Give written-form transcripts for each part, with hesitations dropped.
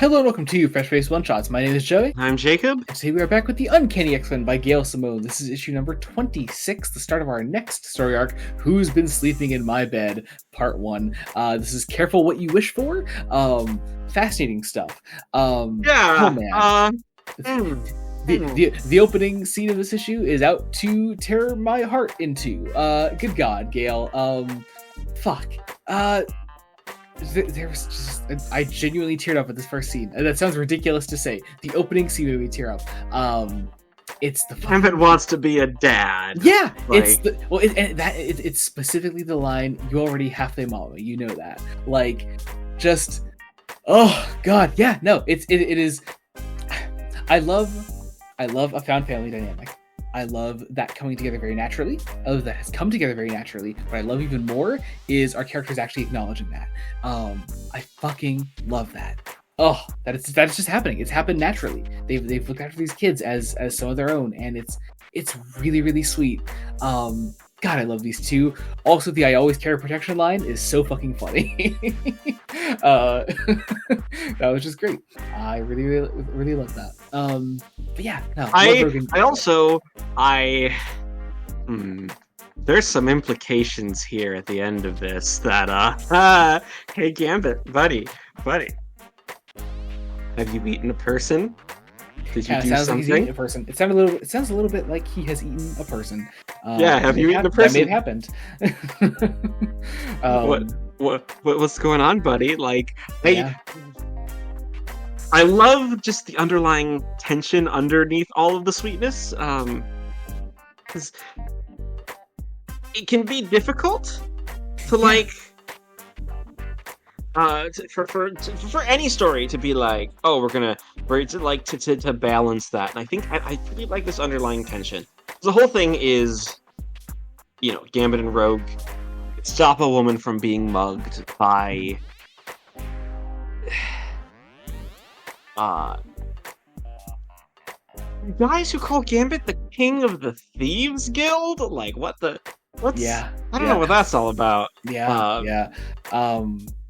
Hello and welcome to Fresh Face One Shots. My name is Joey. I'm Jacob. And today we are back with the Uncanny X-Men by Gail Simone. This is issue number 26, the start of our next story arc, Who's Been Sleeping in My Bed, Part 1. This is Careful What You Wish For. Fascinating stuff. Oh man. The opening scene of this issue is out to tear my heart into. Good God, Gail. There was just, I genuinely teared up at this first scene. That sounds ridiculous to say. The opening scene made me tear up. It's the Gambit wants to be a dad. Yeah, like... it's specifically the line. You already have a mama. You know that. Like, just oh god, yeah. No, it is. I love a found family dynamic. I love that coming together very naturally. That has come together very naturally. What I love even more is our characters actually acknowledging that. I fucking love that. Oh, that is just happening. It's happened naturally. They've looked after these kids as some of their own, and it's really, really sweet. God, I love these two. Also, the "I always carry protection" line is so fucking funny. That was just great. I really, really, really love that. But yeah, no. There's some implications here at the end of this that hey Gambit, buddy, have you eaten a person? Did you do sounds something? Like he's eating a person. It sounds a little bit like he has eaten a person. Have you eaten a person? That may have happened. What's going on, buddy? Like, I love just the underlying tension underneath all of the sweetness. Because it can be difficult to for any story to be like, oh, to balance that. And I think I really like this underlying tension. The whole thing is, Gambit and Rogue stop a woman from being mugged by guys who call Gambit the King of the Thieves Guild. Like, I don't know what that's all about.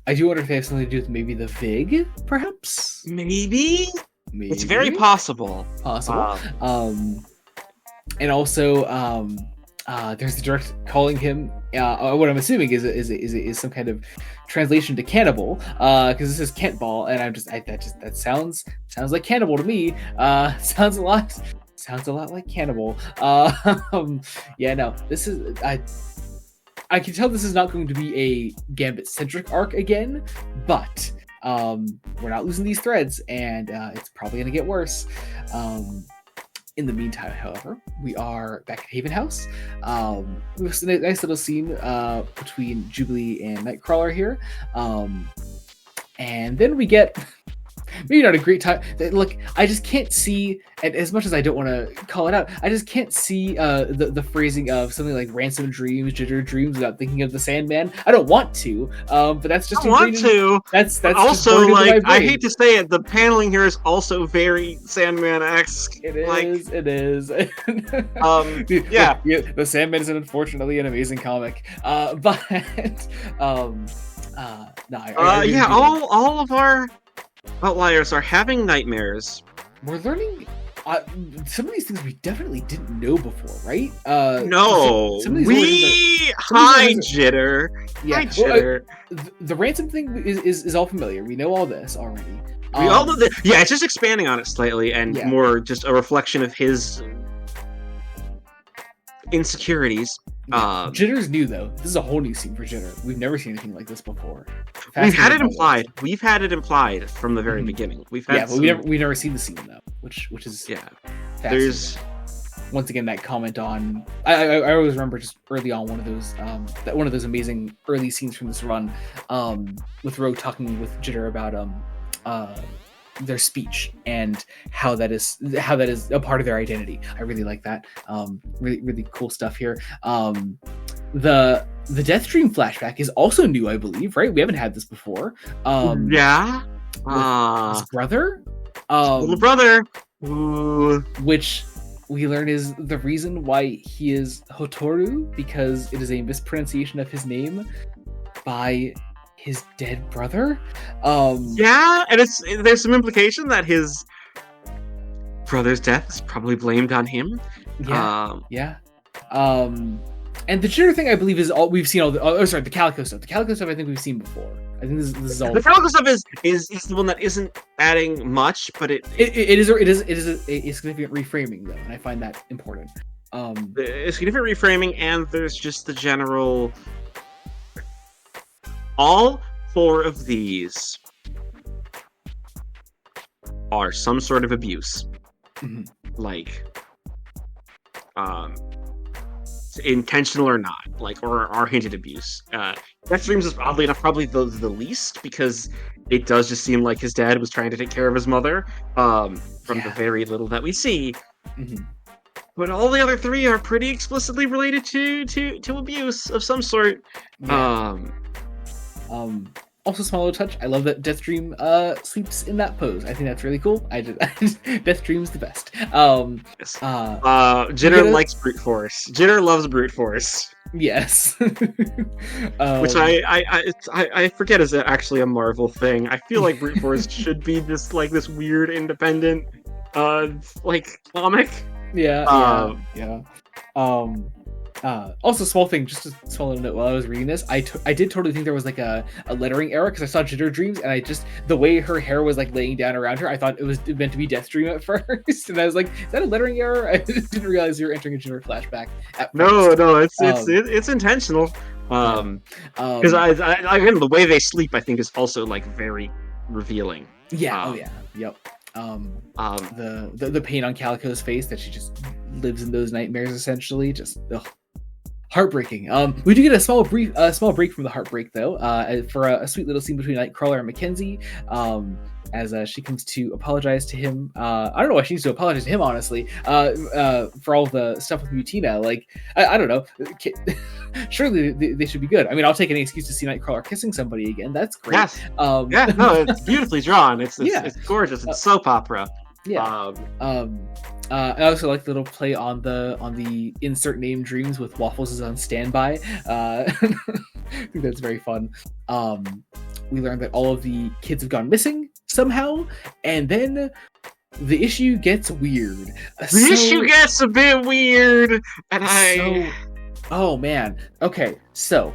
I do wonder if they have something to do with maybe the Vig, perhaps? Maybe? It's very possible. And also, there's the direct calling him. What I'm assuming is some kind of translation to cannibal, because this is Kent Ball, and that sounds like cannibal to me. Sounds a lot like cannibal. This is I can tell this is not going to be a Gambit-centric arc again, but we're not losing these threads, and it's probably going to get worse. In the meantime, however, we are back at Haven House. We have a nice little scene between Jubilee and Nightcrawler here. And then we get... maybe not a great time. Look, I just can't see, and as much as I don't want to call it out, I just can't see the phrasing of something like ransom dreams, jitter dreams without thinking of the Sandman. I don't want to, but that's just... I want to. That's also, I hate to say it, the paneling here is also very Sandman-esque. It is. Yeah. The Sandman is unfortunately an amazing comic. All of our outliers are having nightmares. We're learning some of these things we definitely didn't know before, right? No. Jitter. Yeah. Hi, Jitter. The ransom thing is all familiar. We know all this already. We all know that. Yeah, it's just expanding on it slightly and more just a reflection of his insecurities. Jitter's new, though. This is a whole new scene for Jitter. We've never seen anything like this before. We've had it implied. We've had it implied from the very beginning. We've never seen the scene though, which is There's once again that comment on. I always remember just early on one of those amazing early scenes from this run, with Rogue talking with Jitter about their speech and how that is a part of their identity. I really like that. Really, really cool stuff here. The Death Dream flashback is also new, I believe, right? We haven't had this before. His brother? Little brother. Which we learn is the reason why he is Hotoru, because it is a mispronunciation of his name by his dead brother. Yeah, and there's some implication that his brother's death is probably blamed on him. Yeah. And the jitter thing, I believe, is all we've seen. The Calico stuff. The Calico stuff, I think we've seen before. I think this is all. The Calico stuff is the one that isn't adding much, but it is a significant reframing though, and I find that important. It's significant reframing, and there's just the general. All 4 of these are some sort of abuse, like, intentional or not, like, or are hinted abuse. Death Dreams is oddly enough probably the least, because it does just seem like his dad was trying to take care of his mother, from the very little that we see. But all the other 3 are pretty explicitly related to abuse of some sort. Also, small little touch. I love that Deathstream sleeps in that pose. I think that's really cool. Deathstream's the best. Yes. Jitter likes brute force. Jitter loves brute force. Yes. Which I forget is actually a Marvel thing. I feel like brute force should be this weird independent comic. Yeah. Also, small thing, just a small little note. While I was reading this, I did totally think there was a lettering error, because I saw Jitter Dreams, and the way her hair was laying down around her, I thought it was meant to be Deathstream at first, and I was like, is that a lettering error? I didn't realize you were entering a Jitter flashback. No, it's intentional. Because again, the way they sleep, I think, is also very revealing. Yeah. Yep. The pain on Calico's face that she just lives in those nightmares, essentially, just heartbreaking. We do get a small break from the heartbreak though, for a sweet little scene between Nightcrawler and Mackenzie, as she comes to apologize to him. I don't know why she needs to apologize to him, honestly, for all the stuff with Mutina. I don't know. Surely they should be good. I mean, I'll take any excuse to see Nightcrawler kissing somebody again. That's great. Yes. It's beautifully drawn. It's gorgeous. It's soap opera. Yeah. I also like the little play on the insert name Dreams with Waffles is on standby. I think that's very fun. We learned that all of the kids have gone missing somehow, and then the issue gets weird. The issue gets a bit weird, and oh man. Okay, so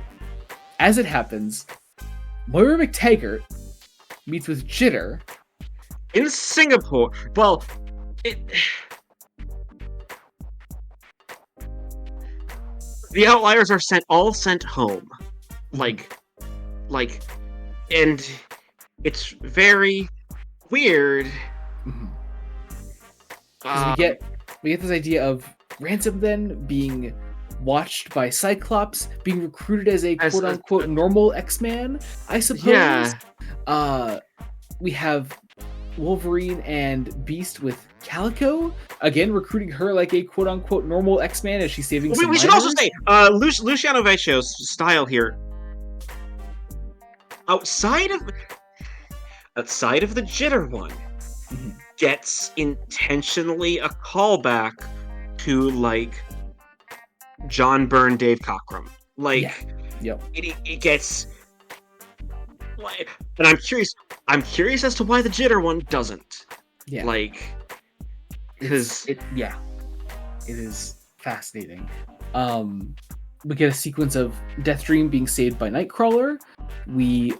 as it happens, Moira McTaggart meets with Jitter in Singapore. Well, the Outliers are sent home, and it's very weird. We get this idea of Ransom then being watched by Cyclops, being recruited as a quote-unquote normal X-Man, I suppose. Yeah. We have Wolverine and Beast with Calico, again recruiting her like a quote-unquote normal X-Man as she's saving some We should also say, Luciano Vecchio's style here, outside of the Jitter one, gets intentionally a callback to John Byrne, Dave Cockrum. It gets, and I'm curious as to why the Jitter one doesn't. Yeah. Because it is fascinating. We get a sequence of Deathstream being saved by Nightcrawler.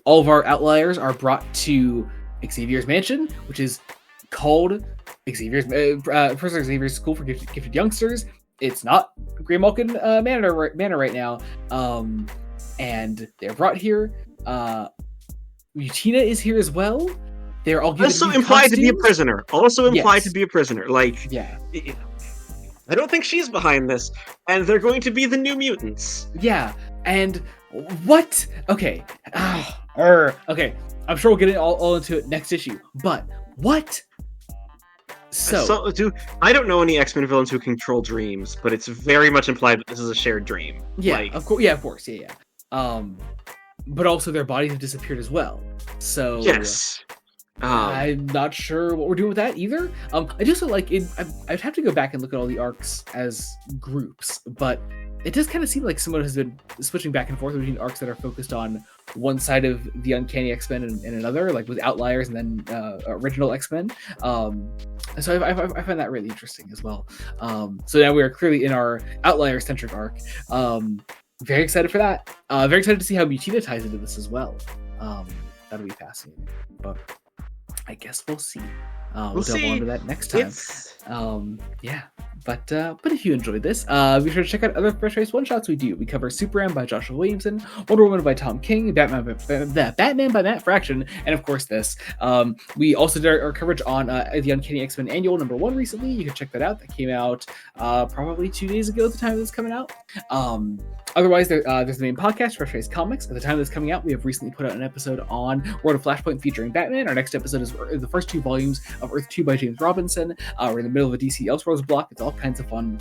All of our Outliers are brought to Xavier's mansion, which is called Professor Xavier's School for Gifted Youngsters. It's not Grey Malkin Manor right now, and they're brought here. Mutina is here as well. They're all also implied to be a prisoner. To be a prisoner. I don't think she's behind this, and they're going to be the New Mutants. Yeah, and what? Okay, okay. I'm sure we'll get all into it next issue. But what? I don't know any X-Men villains who control dreams, but it's very much implied that this is a shared dream. Yeah, of course. Yeah, of course. Yeah. But also their bodies have disappeared as well. So yes. I'm not sure what we're doing with that either. I just I'd have to go back and look at all the arcs as groups, but it does kind of seem like someone has been switching back and forth between arcs that are focused on one side of the Uncanny X-Men and another, like with Outliers and then original X-Men. So I find that really interesting as well. So now we are clearly in our Outlier-centric arc. Very excited for that. Very excited to see how Mutina ties into this as well. That'll be fascinating. But I guess we'll see. We'll delve into that next time. Yeah. But if you enjoyed this, be sure to check out other Fresh Race one-shots we do. We cover Superman by Joshua Williamson, Wonder Woman by Tom King, Batman by Matt Fraction, and of course this. We also did our coverage on the Uncanny X-Men Annual #1 recently. You can check that out. That came out probably 2 days ago at the time of this coming out. Otherwise, there's the main podcast, Fresh Race Comics. At the time of this coming out, we have recently put out an episode on World of Flashpoint featuring Batman. Our next episode is the first 2 volumes of Earth 2 by James Robinson. We're in the middle of a DC Elseworlds block. It's all kinds of fun.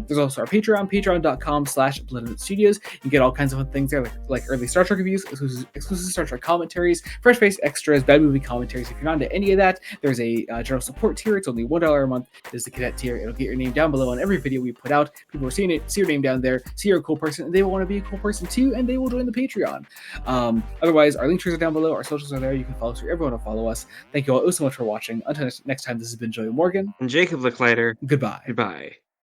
There's also our Patreon, patreon.com/Blood Studios. You get all kinds of fun things there, like early Star Trek reviews, exclusive Star Trek commentaries, Fresh Face extras, bad movie commentaries. If you're not into any of that, there's a general support tier. It's only $1 a month. There's the cadet tier. It'll get your name down below on every video we put out. People are seeing it, see your name down there, see you're a cool person, and they will want to be a cool person too, and they will join the Patreon. Otherwise, our link trees are down below. Our socials are there. You can follow us wherever you want to follow us. Thank you all so much for watching. Until next time, this has been Joey Morgan and Jacob Licklider. Goodbye. Goodbye.